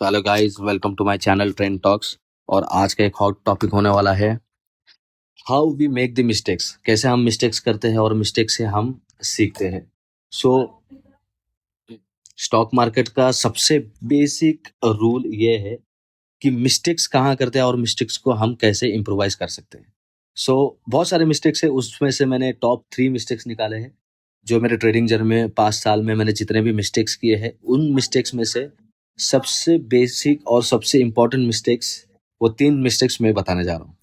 तो hello guys, welcome to my channel trend talks. और आज का एक हॉट टॉपिक होने वाला है how we make the mistakes. कैसे हम मिस्टेक्स करते हैं और मिस्टेक से हम सीखते हैं। सो स्टॉक मार्केट का सबसे बेसिक रूल ये है कि मिस्टेक्स कहाँ करते हैं और मिस्टेक्स को हम कैसे इम्प्रोवाइज कर सकते हैं। बहुत सारे मिस्टेक्स है, उसमें से मैंने टॉप 3 मिस्टेक्स निकाले हैं जो मेरे ट्रेडिंग जर्नी में 5 साल में मैंने जितने भी मिस्टेक्स किए हैं, उन मिस्टेक्स में से सबसे बेसिक और सबसे इम्पोर्टेंट मिस्टेक्स, वो 3 मिस्टेक्स मैं बताने जा रहा हूँ।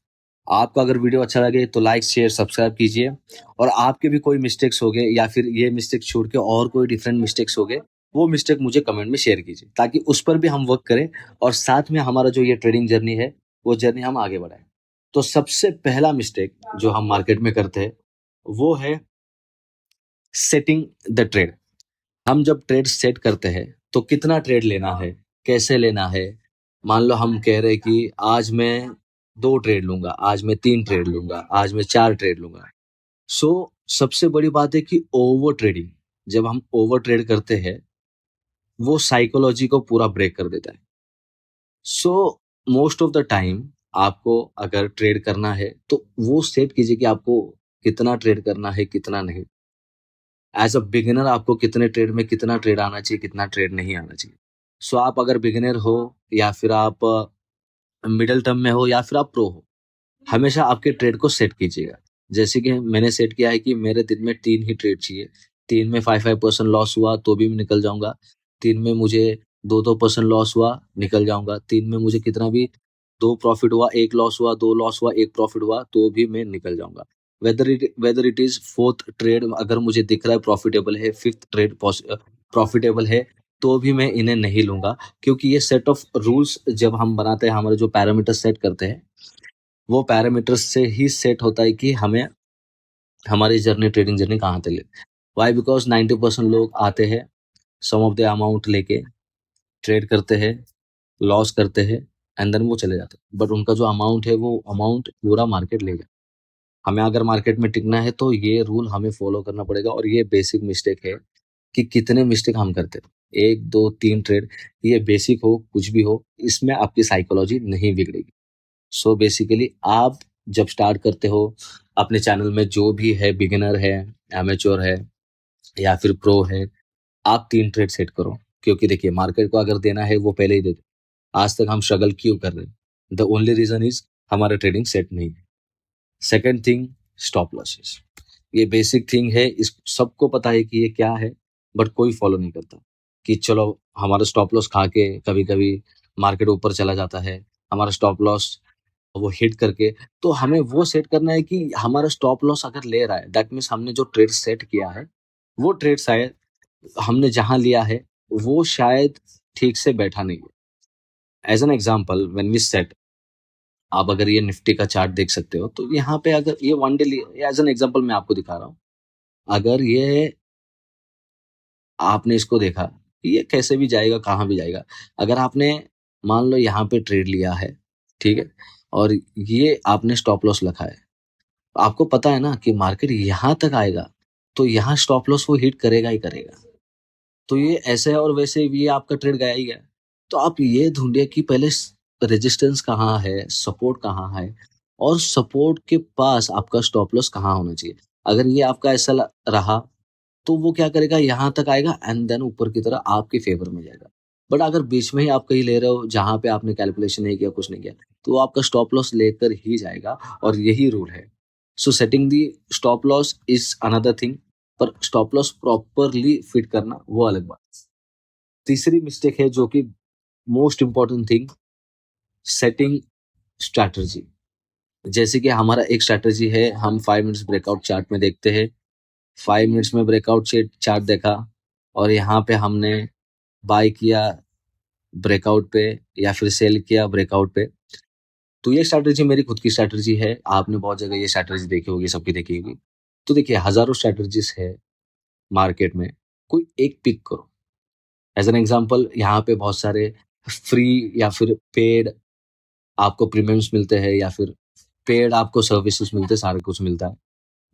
आपको अगर वीडियो अच्छा लगे तो लाइक शेयर सब्सक्राइब कीजिए। और आपके भी कोई मिस्टेक्स हो गए या फिर ये मिस्टेक छोड़ के और कोई डिफरेंट मिस्टेक्स हो गए, वो मिस्टेक मुझे कमेंट में शेयर कीजिए ताकि उस पर भी हम वर्क करें और साथ में हमारा जो ये ट्रेडिंग जर्नी है वो जर्नी हम आगे बढ़ाएं। तो सबसे पहला मिस्टेक जो हम मार्केट में करते हैं वो है सेटिंग द ट्रेड। हम जब ट्रेड सेट करते हैं तो कितना ट्रेड लेना है, कैसे लेना है। मान लो हम कह रहे हैं कि आज मैं 2 ट्रेड लूंगा, आज मैं 3 ट्रेड लूंगा, आज मैं 4 ट्रेड लूंगा। सो सबसे बड़ी बात है कि ओवर ट्रेडिंग, जब हम ओवर ट्रेड करते हैं वो साइकोलॉजी को पूरा ब्रेक कर देता है। So most of the time आपको अगर ट्रेड करना है तो वो सेट कीजिए कि आपको कितना ट्रेड करना है, कितना नहीं। एज अ बिगिनर आपको कितने ट्रेड में कितना ट्रेड आना चाहिए, कितना ट्रेड नहीं आना चाहिए। आप अगर बिगिनर हो या फिर आप मिडिल टर्म में हो या फिर आप प्रो हो, हमेशा आपके ट्रेड को सेट कीजिएगा। जैसे कि मैंने सेट किया है कि मेरे दिन में 3 ही ट्रेड चाहिए। 3 में 5% लॉस हुआ तो भी मैं निकल जाऊंगा। 3 में मुझे 2% लॉस हुआ, निकल जाऊंगा। 3 में मुझे कितना भी 2 प्रॉफिट हुआ, 1 लॉस हुआ, 2 लॉस हुआ, 1 प्रॉफिट हुआ तो भी मैं निकल जाऊंगा। Whether it is fourth trade अगर मुझे दिख रहा है प्रॉफिटेबल है, फिफ्थ ट्रेड प्रॉफिटेबल है, तो भी मैं इन्हें नहीं लूंगा। क्योंकि ये सेट ऑफ रूल्स जब हम बनाते हैं, हमारे जो पैरामीटर सेट करते हैं, वो पैरामीटर्स से ही सेट होता है कि हमें हमारी ट्रेडिंग जर्नी कहाँ तक ले। वाई? बिकॉज 90% लोग आते हैं, सम ऑफ द अमाउंट लेके ट्रेड करते हैं, लॉस करते हैं एंड देन वो चले जाते हैं। बट उनका जो अमाउंट है वो अमाउंट पूरा मार्केट ले गया। हमें अगर मार्केट में टिकना है तो ये रूल हमें फॉलो करना पड़ेगा। और ये बेसिक मिस्टेक है कि कितने मिस्टेक हम करते हैं, 1 2 3 ट्रेड, ये बेसिक हो कुछ भी हो, इसमें आपकी साइकोलॉजी नहीं बिगड़ेगी। बेसिकली आप जब स्टार्ट करते हो अपने चैनल में, जो भी है, बिगिनर है, एमेच्योर है या फिर प्रो है, आप 3 ट्रेड सेट करो। क्योंकि देखिए, मार्केट को अगर देना है वो पहले ही दे दे। आज तक हम स्ट्रगल क्यों कर रहे हैं? द ओनली रीजन इज हमारा ट्रेडिंग सेट नहीं है। Second thing, stop losses. ये बेसिक थिंग है, इस सबको पता है कि ये क्या है, बट कोई फॉलो नहीं करता। कि चलो हमारा स्टॉप लॉस खा के कभी कभी मार्केट ऊपर चला जाता है, हमारा स्टॉप लॉस वो हिट करके, तो हमें वो सेट करना है कि हमारा स्टॉप लॉस अगर ले रहा है, दैट मीन्स हमने जो ट्रेड सेट किया है वो ट्रेड शायद हमने जहां लिया है वो शायद ठीक से बैठा नहीं है। As an example, when we set, आप अगर ये निफ्टी का चार्ट देख सकते हो तो यहाँ पे अगर ये one day, as an example मैं आपको दिखा रहा हूँ, अगर ये आपने इसको देखा कि ये कैसे भी जाएगा, कहाँ भी जाएगा। अगर आपने मान लो यहाँ पे ट्रेड लिया है, ठीक है, और ये आपने स्टॉप लॉस रखा है, आपको पता है ना कि मार्केट यहाँ तक आएगा तो यहाँ स्टॉप लॉस वो हिट करेगा ही करेगा। तो ये ऐसे है और वैसे भी आपका ट्रेड गया ही गया। तो आप ये ढूंढिए कि पहले रेजिस्टेंस कहाँ है, सपोर्ट कहाँ है, और सपोर्ट के पास आपका स्टॉप लॉस कहाँ होना चाहिए। अगर ये आपका ऐसा रहा तो वो क्या करेगा, यहाँ तक आएगा एंड देन ऊपर की तरह आपके फेवर में जाएगा। बट अगर बीच में ही आप कहीं ले रहे हो जहां पे आपने कैलकुलेशन नहीं किया, कुछ नहीं किया, तो वो आपका स्टॉप लॉस लेकर ही जाएगा। और यही रूल है। Setting the stop loss is another thing, पर स्टॉप लॉस प्रॉपरली फिट करना वो अलग बात। तीसरी मिस्टेक है जो कि most important thing, setting strategy. जैसे कि हमारा एक स्ट्रैटेजी है, हम 5 मिनट्स ब्रेकआउट चार्ट में देखते हैं। 5 मिनट्स में ब्रेकआउट चार्ट देखा और यहाँ पे हमने बाय किया ब्रेकआउट पे या फिर सेल किया ब्रेकआउट पे। तो ये स्ट्रैटेजी मेरी खुद की स्ट्रैटेजी है। आपने बहुत जगह ये स्ट्रैटेजी देखी होगी, सबकी देखी होगी। तो देखिए, हजारों स्ट्रैटेजीज है मार्केट में, कोई एक पिक करो। एज एन एग्जांपल, यहाँ पे बहुत सारे फ्री या फिर पेड आपको प्रीमियम्स मिलते हैं या फिर पेड आपको सर्विसेज मिलते हैं, सारा कुछ मिलता है।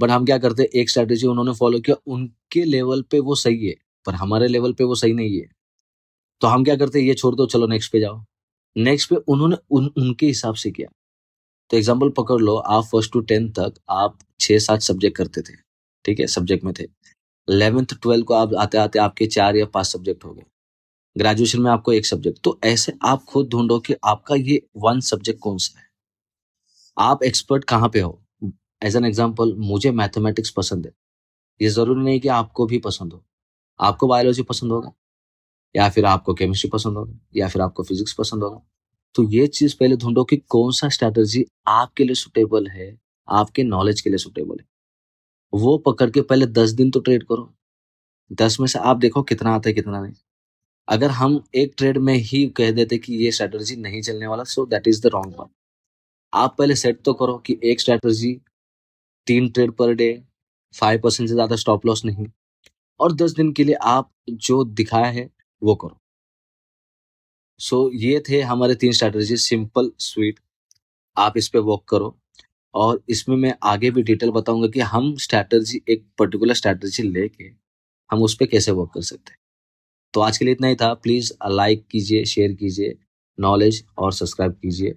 बट हम क्या करते हैं, एक स्ट्रैटेजी उन्होंने फॉलो किया, उनके लेवल पे वो सही है पर हमारे लेवल पे वो सही नहीं है। तो हम क्या करते हैं, ये छोड़ दो, चलो नेक्स्ट पे जाओ। नेक्स्ट पे उन्होंने उनके हिसाब से किया। तो एग्जाम्पल पकड़ लो, आप फर्स्ट टू 10th तक आप 6-7 सब्जेक्ट करते थे, ठीक है, सब्जेक्ट में थे। 11th 12th को आप आते आते आपके 4 या 5 सब्जेक्ट हो गए। ग्रेजुएशन में आपको 1 सब्जेक्ट। तो ऐसे आप खुद ढूंढो कि आपका ये 1 सब्जेक्ट कौन सा है, आप एक्सपर्ट कहाँ पे हो। एज एन एग्जाम्पल, मुझे मैथमेटिक्स पसंद है, ये जरूरी नहीं कि आपको भी पसंद हो। आपको बायोलॉजी पसंद होगा, या फिर आपको केमिस्ट्री पसंद होगा, या फिर आपको फिजिक्स पसंद होगा। तो ये चीज पहले ढूंढो कि कौन सा स्ट्रैटेजी आपके लिए सुटेबल है, आपके नॉलेज के लिए सुटेबल है। वो पकड़ के पहले 10 दिन तो ट्रेड करो। 10 में से आप देखो कितना आता है कितना नहीं। अगर हम एक ट्रेड में ही कह देते कि ये स्ट्रैटेजी नहीं चलने वाला, so that is the wrong one. आप पहले सेट तो करो कि एक स्ट्रैटेजी, 3 ट्रेड पर डे, 5% से ज्यादा स्टॉप लॉस नहीं, और 10 दिन के लिए आप जो दिखाया है वो करो। सो ये थे हमारे 3 स्ट्रैटेजी, सिंपल स्वीट। आप इस पे वर्क करो, और इसमें मैं आगे भी डिटेल बताऊंगा कि हम स्ट्रैटेजी, एक पर्टिकुलर स्ट्रैटेजी लेके हम उस पे कैसे वर्क कर सकते हैं। तो आज के लिए इतना ही था। प्लीज लाइक कीजिए, शेयर कीजिए, नॉलेज और सब्सक्राइब कीजिए।